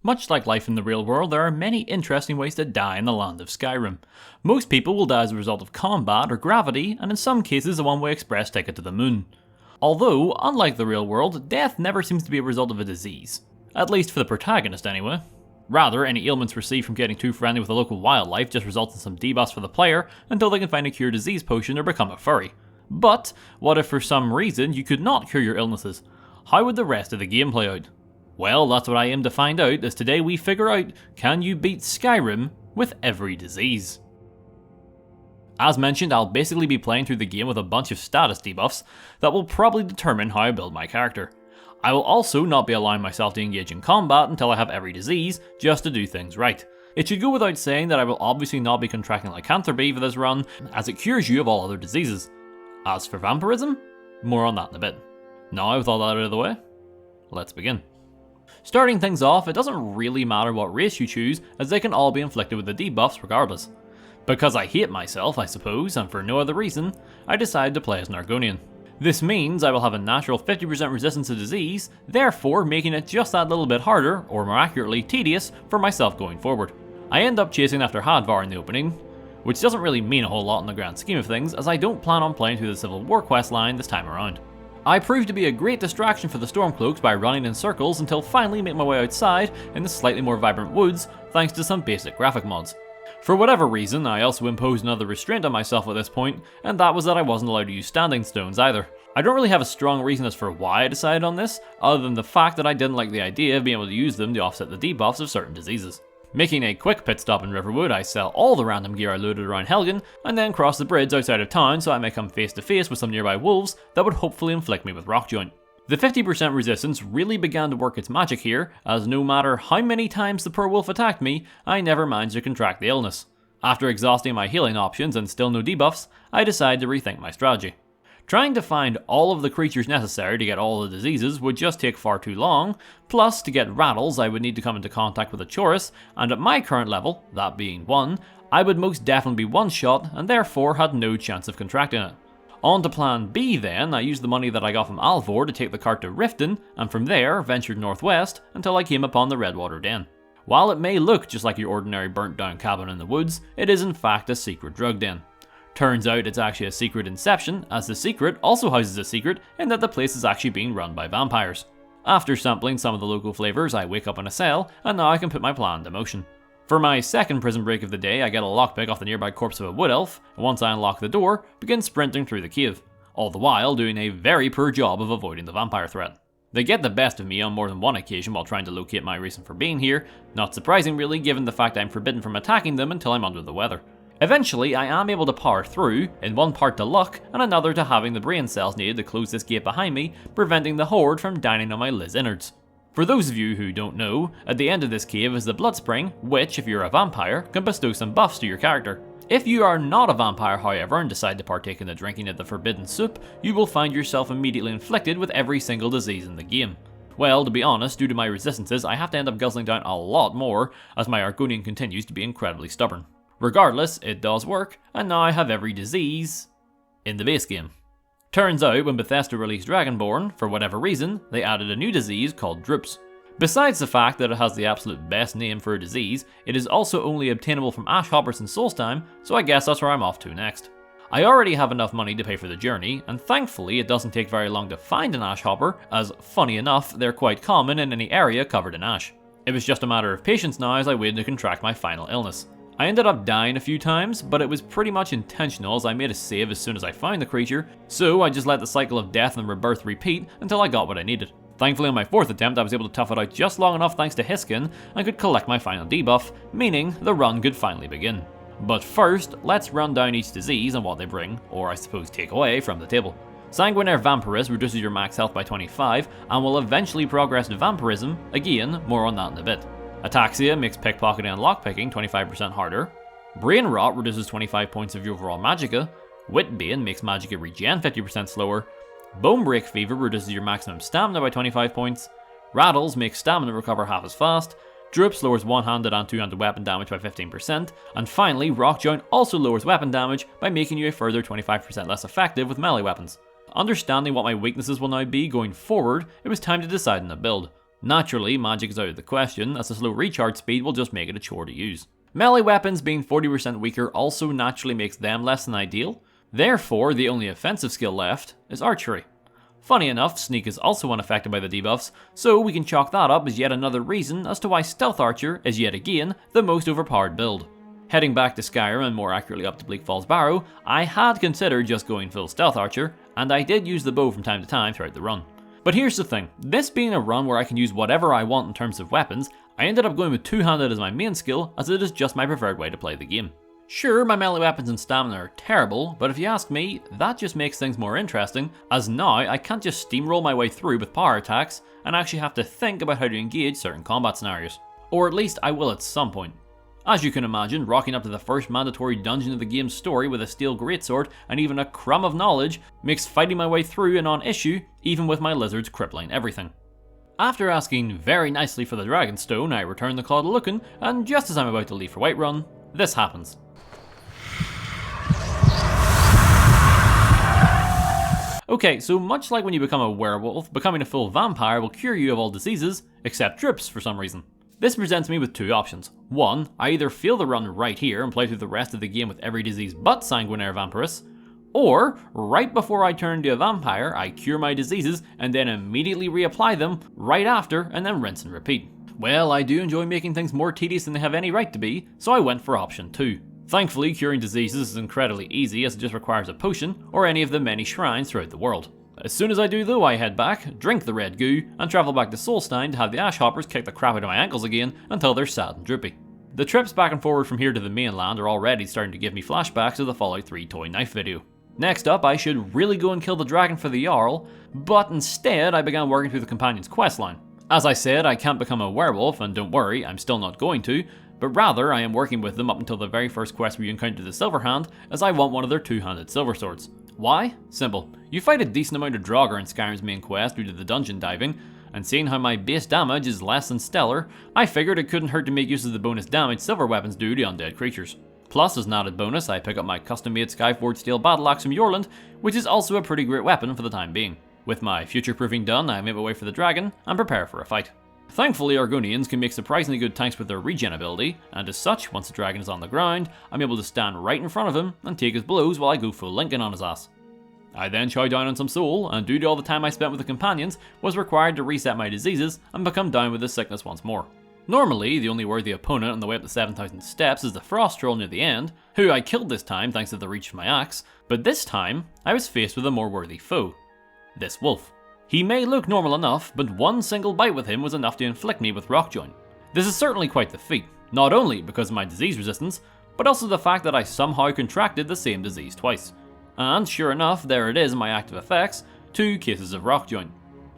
Much like life in the real world, there are many interesting ways to die in the land of Skyrim. Most people will die as a result of combat or gravity, and in some cases a one-way express ticket to the moon. Although, unlike the real world, death never seems to be a result of a disease. At least for the protagonist anyway. Rather, any ailments received from getting too friendly with the local wildlife just results in some debuffs for the player until they can find a cure disease potion or become a furry. But, what if for some reason you could not cure your illnesses? How would the rest of the game play out? Well, that's what I aim to find out as today we figure out, can you beat Skyrim with every disease? As mentioned, I'll basically be playing through the game with a bunch of status debuffs that will probably determine how I build my character. I will also not be allowing myself to engage in combat until I have every disease, just to do things right. It should go without saying that I will obviously not be contracting lycanthropy for this run, as it cures you of all other diseases. As for vampirism, more on that in a bit. Now with all that out of the way, let's begin. Starting things off, it doesn't really matter what race you choose, as they can all be inflicted with the debuffs regardless. Because I hate myself, I suppose, and for no other reason, I decided to play as an Argonian. This means I will have a natural 50% resistance to disease, therefore making it just that little bit harder, or more accurately, tedious, for myself going forward. I end up chasing after Hadvar in the opening, which doesn't really mean a whole lot in the grand scheme of things, as I don't plan on playing through the Civil War quest line this time around. I proved to be a great distraction for the Stormcloaks by running in circles until finally make my way outside in the slightly more vibrant woods thanks to some basic graphic mods. For whatever reason, I also imposed another restraint on myself at this point, and that was that I wasn't allowed to use standing stones either. I don't really have a strong reason as for why I decided on this, other than the fact that I didn't like the idea of being able to use them to offset the debuffs of certain diseases. Making a quick pit stop in Riverwood, I sell all the random gear I looted around Helgen, and then cross the bridge outside of town so I may come face to face with some nearby wolves that would hopefully inflict me with Rockjoint. The 50% resistance really began to work its magic here, as no matter how many times the poor wolf attacked me, I never managed to contract the illness. After exhausting my healing options and still no debuffs, I decided to rethink my strategy. Trying to find all of the creatures necessary to get all the diseases would just take far too long, plus to get rattles I would need to come into contact with a Chorus, and at my current level, that being 1, I would most definitely be one-shot and therefore had no chance of contracting it. On to plan B then, I used the money that I got from Alvor to take the cart to Riften, and from there ventured northwest until I came upon the Redwater Den. While it may look just like your ordinary burnt down cabin in the woods, it is in fact a secret drug den. Turns out it's actually a secret inception, as the secret also houses a secret in that the place is actually being run by vampires. After sampling some of the local flavours, I wake up in a cell, and now I can put my plan into motion. For my second prison break of the day, I get a lockpick off the nearby corpse of a wood elf, and once I unlock the door, begin sprinting through the cave, all the while doing a very poor job of avoiding the vampire threat. They get the best of me on more than one occasion while trying to locate my reason for being here, not surprising really given the fact I'm forbidden from attacking them until I'm under the weather. Eventually, I am able to power through, in one part to luck, and another to having the brain cells needed to close this gate behind me, preventing the horde from dining on my Liz innards. For those of you who don't know, at the end of this cave is the blood spring, which, if you're a vampire, can bestow some buffs to your character. If you are not a vampire, however, and decide to partake in the drinking of the forbidden soup, you will find yourself immediately inflicted with every single disease in the game. Well, to be honest, due to my resistances, I have to end up guzzling down a lot more, as my Argonian continues to be incredibly stubborn. Regardless, it does work, and now I have every disease in the base game. Turns out, when Bethesda released Dragonborn, for whatever reason, they added a new disease called Droops. Besides the fact that it has the absolute best name for a disease, it is also only obtainable from ash hoppers in Solstheim, so I guess that's where I'm off to next. I already have enough money to pay for the journey, and thankfully it doesn't take very long to find an ash hopper, as funny enough, they're quite common in any area covered in ash. It was just a matter of patience now as I waited to contract my final illness. I ended up dying a few times, but it was pretty much intentional as I made a save as soon as I found the creature, so I just let the cycle of death and rebirth repeat until I got what I needed. Thankfully on my fourth attempt I was able to tough it out just long enough thanks to Hiskin and could collect my final debuff, meaning the run could finally begin. But first, let's run down each disease and what they bring, or I suppose take away, from the table. Sanguinaire Vampirus reduces your max health by 25 and will eventually progress to Vampirism, again, more on that in a bit. Ataxia makes pickpocketing and lockpicking 25% harder. Brain Rot reduces 25 points of your overall magicka. Witbane makes magicka regen 50% slower. Bonebreak Fever reduces your maximum stamina by 25 points. Rattles makes stamina recover half as fast. Droops lowers one-handed and two-handed weapon damage by 15%. And finally, Rockjoint also lowers weapon damage by making you a further 25% less effective with melee weapons. Understanding what my weaknesses will now be going forward, it was time to decide on a build. Naturally, magic is out of the question, as the slow recharge speed will just make it a chore to use. Melee weapons being 40% weaker also naturally makes them less than ideal, therefore the only offensive skill left is archery. Funny enough, sneak is also unaffected by the debuffs, so we can chalk that up as yet another reason as to why Stealth Archer is yet again the most overpowered build. Heading back to Skyrim and more accurately up to Bleak Falls Barrow, I had considered just going full Stealth Archer, and I did use the bow from time to time throughout the run. But here's the thing, this being a run where I can use whatever I want in terms of weapons, I ended up going with two-handed as my main skill as it is just my preferred way to play the game. Sure, my melee weapons and stamina are terrible, but if you ask me, that just makes things more interesting, as now I can't just steamroll my way through with power attacks and actually have to think about how to engage certain combat scenarios. Or at least I will at some point. As you can imagine, rocking up to the first mandatory dungeon of the game's story with a steel greatsword and even a crumb of knowledge makes fighting my way through a non-issue, even with my lizards crippling everything. After asking very nicely for the Dragonstone, I return the call to Lucan, and just as I'm about to leave for Whiterun, this happens. Okay, so much like when you become a werewolf, becoming a full vampire will cure you of all diseases, except drips for some reason. This presents me with two options. One, I either fail the run right here and play through the rest of the game with every disease but Sanguinaire Vampirus, or, right before I turn into a vampire, I cure my diseases and then immediately reapply them right after and then rinse and repeat. Well, I do enjoy making things more tedious than they have any right to be, so I went for option 2. Thankfully, curing diseases is incredibly easy as it just requires a potion or any of the many shrines throughout the world. As soon as I do though, I head back, drink the red goo, and travel back to Solstein to have the Ashhoppers kick the crap out of my ankles again until they're sad and droopy. The trips back and forward from here to the mainland are already starting to give me flashbacks of the Fallout 3 toy knife video. Next up, I should really go and kill the dragon for the Jarl, but instead I began working through the companion's questline. As I said, I can't become a werewolf, and don't worry, I'm still not going to, but rather I am working with them up until the very first quest where you encounter the Silverhand, as I want one of their two-handed silver swords. Why? Simple. You fight a decent amount of Draugr in Skyrim's main quest due to the dungeon diving, and seeing how my base damage is less than stellar, I figured it couldn't hurt to make use of the bonus damage silver weapons do to undead creatures. Plus, as an added bonus, I pick up my custom-made Skyforged steel battle axe from Yorland, which is also a pretty great weapon for the time being. With my future-proofing done, I make my way for the dragon and prepare for a fight. Thankfully, Argonians can make surprisingly good tanks with their regen ability, and as such, once the dragon is on the ground, I'm able to stand right in front of him and take his blows while I go full Lincoln on his ass. I then chow down on some soul, and due to all the time I spent with the companions, was required to reset my diseases and become down with this sickness once more. Normally, the only worthy opponent on the way up the 7,000 steps is the frost troll near the end, who I killed this time thanks to the reach of my axe, but this time, I was faced with a more worthy foe. This wolf. He may look normal enough, but one single bite with him was enough to inflict me with Rockjoin. This is certainly quite the feat, not only because of my disease resistance, but also the fact that I somehow contracted the same disease twice. And sure enough, there it is in my active effects, 2 cases of Rockjoin.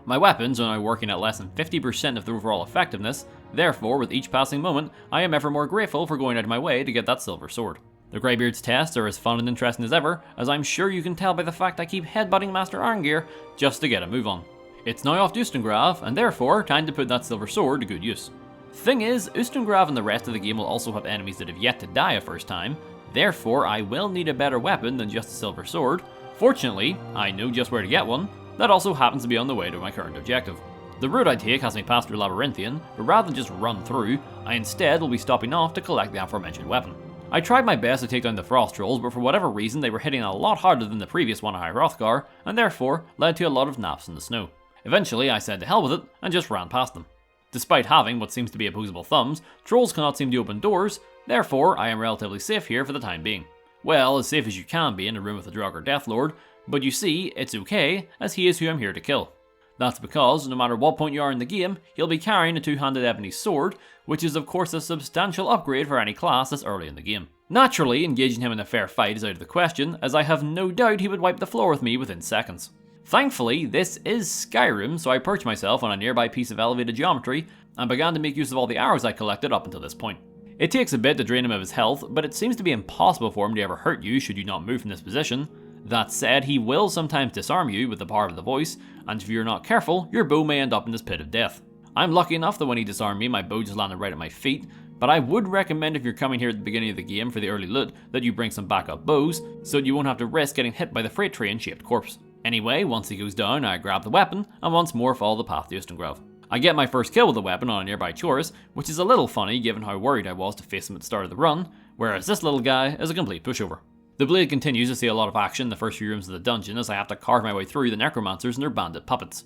My weapons are now working at less than 50% of their overall effectiveness, therefore with each passing moment, I am ever more grateful for going out of my way to get that silver sword. The Greybeard's tests are as fun and interesting as ever, as I'm sure you can tell by the fact I keep headbutting Master Arngeir just to get a move on. It's now off to Ustengrav, and therefore time to put that silver sword to good use. Thing is, Ustengrav and the rest of the game will also have enemies that have yet to die a first time, therefore I will need a better weapon than just a silver sword. Fortunately, I know just where to get one, that also happens to be on the way to my current objective. The route I take has me past through Labyrinthian, but rather than just run through, I instead will be stopping off to collect the aforementioned weapon. I tried my best to take down the frost trolls, but for whatever reason they were hitting a lot harder than the previous one at High Hrothgar, and therefore led to a lot of naps in the snow. Eventually I said to hell with it, and just ran past them. Despite having what seems to be opposable thumbs, trolls cannot seem to open doors, therefore I am relatively safe here for the time being. Well, as safe as you can be in a room with a Draugr Deathlord, but you see, it's okay, as he is who I'm here to kill. That's because, no matter what point you are in the game, he'll be carrying a two-handed ebony sword, which is of course a substantial upgrade for any class this early in the game. Naturally, engaging him in a fair fight is out of the question, as I have no doubt he would wipe the floor with me within seconds. Thankfully, this is Skyrim, so I perched myself on a nearby piece of elevated geometry, and began to make use of all the arrows I collected up until this point. It takes a bit to drain him of his health, but it seems to be impossible for him to ever hurt you should you not move from this position. That said, he will sometimes disarm you with the power of the voice, and if you're not careful, your bow may end up in this pit of death. I'm lucky enough that when he disarmed me, my bow just landed right at my feet, but I would recommend if you're coming here at the beginning of the game for the early loot that you bring some backup bows, so that you won't have to risk getting hit by the freight train shaped corpse. Anyway, once he goes down, I grab the weapon, and once more follow the path to Ustengrav. I get my first kill with the weapon on a nearby Chorus, which is a little funny given how worried I was to face him at the start of the run, whereas this little guy is a complete pushover. The blade continues to see a lot of action in the first few rooms of the dungeon as I have to carve my way through the necromancers and their bandit puppets.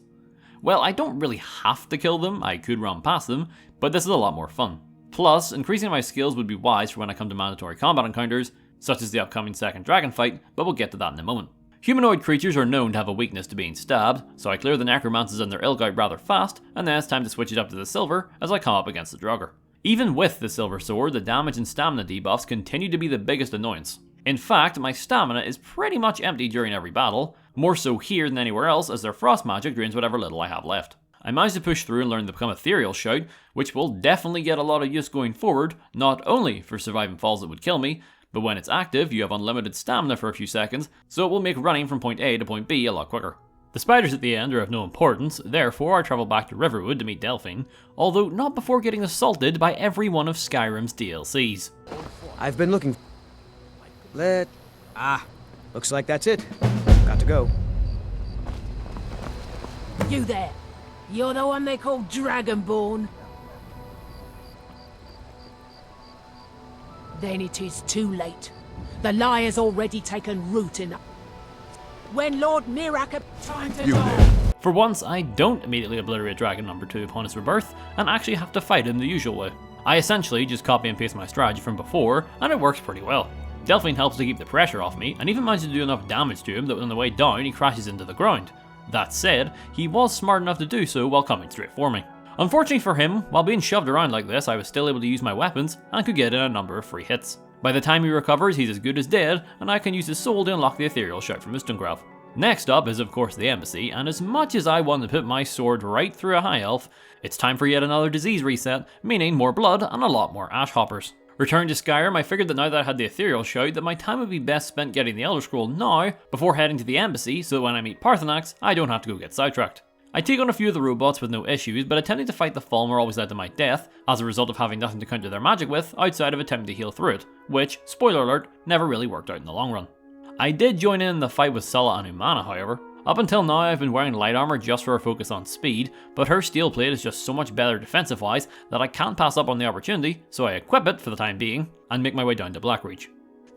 Well, I don't really have to kill them, I could run past them, but this is a lot more fun. Plus, increasing my skills would be wise for when I come to mandatory combat encounters, such as the upcoming second dragon fight, but we'll get to that in a moment. Humanoid creatures are known to have a weakness to being stabbed, so I clear the necromancers and their ilk out rather fast, and then it's time to switch it up to the silver as I come up against the Draugr. Even with the silver sword, the damage and stamina debuffs continue to be the biggest annoyance. In fact, my stamina is pretty much empty during every battle, more so here than anywhere else as their frost magic drains whatever little I have left. I managed to push through and learn to become Ethereal Shout, which will definitely get a lot of use going forward, not only for surviving falls that would kill me, but when it's active, you have unlimited stamina for a few seconds, so it will make running from point A to point B a lot quicker. The spiders at the end are of no importance, therefore I travel back to Riverwood to meet Delphine, although not before getting assaulted by every one of Skyrim's DLCs. I've been looking... looks like that's it. Got to go. You there. You're the one they call Dragonborn. Then it is too late. The lie has already taken root in... When Lord Mirak... Time to die. For once, I don't immediately obliterate Dragon number 2 upon its rebirth, and actually have to fight him the usual way. I essentially just copy and paste my strategy from before, and it works pretty well. Delphine helps to keep the pressure off me, and even manages to do enough damage to him that on the way down he crashes into the ground. That said, he was smart enough to do so while coming straight for me. Unfortunately for him, while being shoved around like this, I was still able to use my weapons and could get in a number of free hits. By the time he recovers, he's as good as dead, and I can use his soul to unlock the Ethereal Shout from Ustengrav. Next up is of course the embassy, and as much as I want to put my sword right through a high elf, it's time for yet another disease reset, meaning more blood and a lot more ash hoppers. Returning to Skyrim, I figured that now that I had the Ethereal Shout, that my time would be best spent getting the Elder Scroll now, before heading to the embassy, so that when I meet Parthenax, I don't have to go get sidetracked. I take on a few of the robots with no issues, but attempting to fight the Falmer always led to my death, as a result of having nothing to counter their magic with, outside of attempting to heal through it, which, spoiler alert, never really worked out in the long run. I did join in the fight with Sulla and Umana, however. Up until now I've been wearing light armor just for a focus on speed, but her steel plate is just so much better defensive wise that I can't pass up on the opportunity, so I equip it for the time being, and make my way down to Blackreach.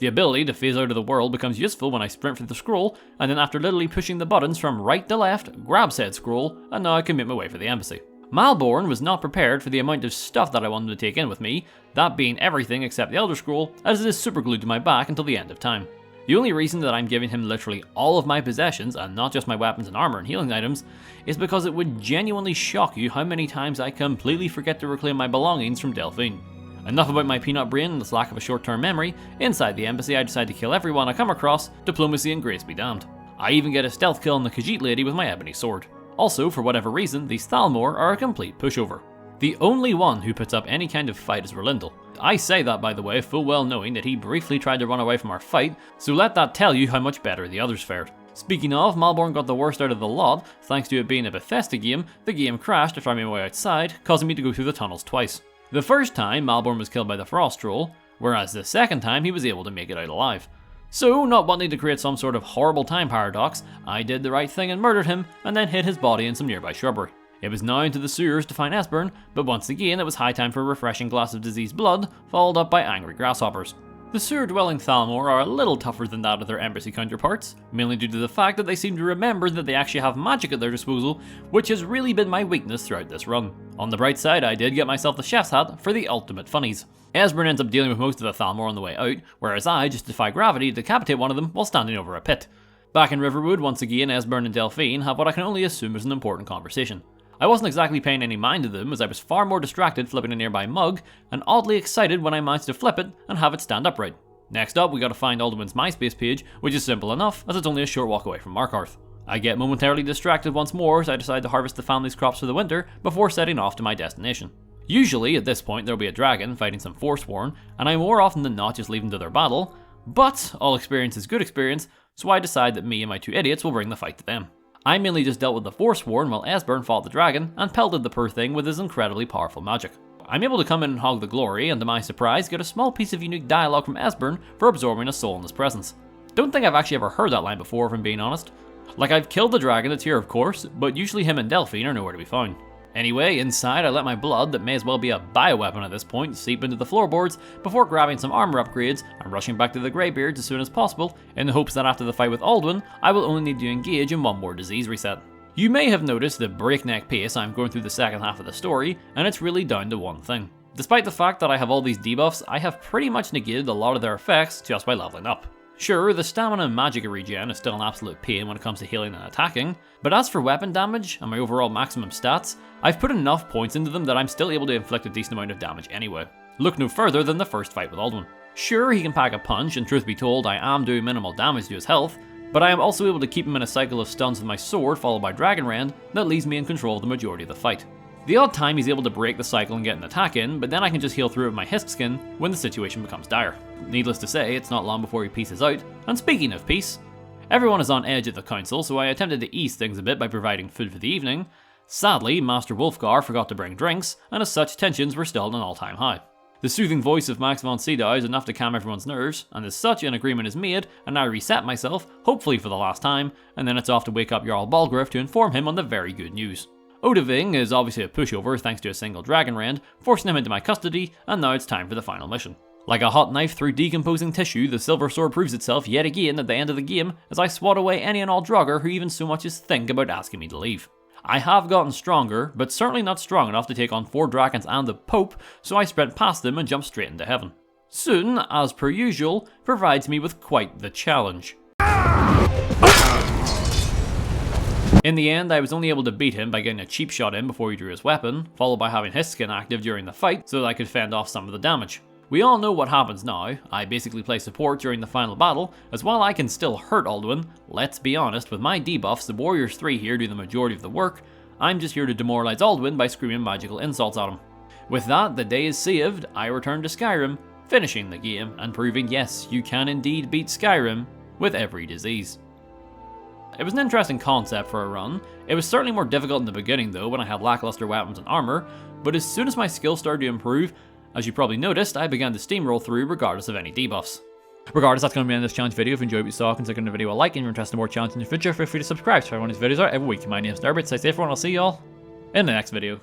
The ability to phase out of the world becomes useful when I sprint for the scroll, and then after literally pushing the buttons from right to left, grab said scroll, and now I can make my way for the embassy. Malborn was not prepared for the amount of stuff that I wanted to take in with me, that being everything except the Elder Scroll, as it is superglued to my back until the end of time. The only reason that I'm giving him literally all of my possessions, and not just my weapons and armor and healing items, is because it would genuinely shock you how many times I completely forget to reclaim my belongings from Delphine. Enough about my peanut brain and its lack of a short-term memory. Inside the embassy I decide to kill everyone I come across, diplomacy and grace be damned. I even get a stealth kill on the Khajiit lady with my ebony sword. Also, for whatever reason, these Thalmor are a complete pushover. The only one who puts up any kind of fight is Relindel. I say that, by the way, full well knowing that he briefly tried to run away from our fight, so let that tell you how much better the others fared. Speaking of, Malborn got the worst out of the lot. Thanks to it being a Bethesda game, the game crashed after I made my way outside, causing me to go through the tunnels twice. The first time, Malborn was killed by the Frost Troll, whereas the second time he was able to make it out alive. So, not wanting to create some sort of horrible time paradox, I did the right thing and murdered him, and then hid his body in some nearby shrubbery. It was now into the sewers to find Esbern, but once again it was high time for a refreshing glass of diseased blood, followed up by angry grasshoppers. The sewer-dwelling Thalmor are a little tougher than that of their embassy counterparts, mainly due to the fact that they seem to remember that they actually have magic at their disposal, which has really been my weakness throughout this run. On the bright side, I did get myself the chef's hat for the ultimate funnies. Esbern ends up dealing with most of the Thalmor on the way out, whereas I just defy gravity to decapitate one of them while standing over a pit. Back in Riverwood, once again, Esbern and Delphine have what I can only assume is an important conversation. I wasn't exactly paying any mind to them, as I was far more distracted flipping a nearby mug, and oddly excited when I managed to flip it and have it stand upright. Next up, we gotta find Alduin's MySpace page, which is simple enough, as it's only a short walk away from Markarth. I get momentarily distracted once more as I decide to harvest the family's crops for the winter before setting off to my destination. Usually, at this point, there'll be a dragon fighting some Forsworn, and I more often than not just leave them to their battle, but all experience is good experience, so I decide that me and my two idiots will bring the fight to them. I mainly just dealt with the Forsworn while Esbern fought the dragon and pelted the poor thing with his incredibly powerful magic. I'm able to come in and hog the glory, and to my surprise get a small piece of unique dialogue from Esbern for absorbing a soul in his presence. Don't think I've actually ever heard that line before, if I'm being honest. Like, I've killed the dragon that's here of course, but usually him and Delphine are nowhere to be found. Anyway, inside I let my blood, that may as well be a bioweapon at this point, seep into the floorboards before grabbing some armor upgrades and rushing back to the Greybeards as soon as possible, in the hopes that after the fight with Alduin, I will only need to engage in one more disease reset. You may have noticed the breakneck pace I'm going through the second half of the story, and it's really down to one thing. Despite the fact that I have all these debuffs, I have pretty much negated a lot of their effects just by leveling up. Sure, the stamina and magic regen is still an absolute pain when it comes to healing and attacking, but as for weapon damage and my overall maximum stats, I've put enough points into them that I'm still able to inflict a decent amount of damage anyway. Look no further than the first fight with Alduin. Sure, he can pack a punch, and truth be told, I am doing minimal damage to his health, but I am also able to keep him in a cycle of stuns with my sword followed by Dragon Rend that leaves me in control of the majority of the fight. The odd time he's able to break the cycle and get an attack in, but then I can just heal through with my Hisk skin when the situation becomes dire. Needless to say, it's not long before he pieces out, and speaking of peace, everyone is on edge at the council, so I attempted to ease things a bit by providing food for the evening. Sadly, Master Wolfgar forgot to bring drinks, and as such tensions were still at an all-time high. The soothing voice of Max von Sydow is enough to calm everyone's nerves, and as such an agreement is made, and I reset myself, hopefully for the last time, and then it's off to wake up Jarl Balgruuf to inform him on the very good news. Odahviing is obviously a pushover thanks to a single Dragon Rend, forcing him into my custody, and now it's time for the final mission. Like a hot knife through decomposing tissue, the Silver Sword proves itself yet again at the end of the game as I swat away any and all Draugr who even so much as think about asking me to leave. I have gotten stronger, but certainly not strong enough to take on 4 Drakons and the Pope, so I sprint past them and jump straight into heaven. Soon, as per usual, provides me with quite the challenge. In the end, I was only able to beat him by getting a cheap shot in before he drew his weapon, followed by having his skin active during the fight so that I could fend off some of the damage. We all know what happens now. I basically play support during the final battle, as while I can still hurt Alduin, let's be honest, with my debuffs, the Warriors 3 here do the majority of the work. I'm just here to demoralize Alduin by screaming magical insults at him. With that, the day is saved, I return to Skyrim, finishing the game and proving yes, you can indeed beat Skyrim with every disease. It was an interesting concept for a run. It was certainly more difficult in the beginning though when I had lackluster weapons and armor, but as soon as my skills started to improve, as you probably noticed, I began to steamroll through regardless of any debuffs. Regardless, that's going to be the end of this challenge video. If you enjoyed what you saw, consider giving the video a like, and if you're interested in more challenges in the future, feel free to subscribe to one of these videos out every week. My name is Nerbit, stay safe everyone, I'll see y'all in the next video.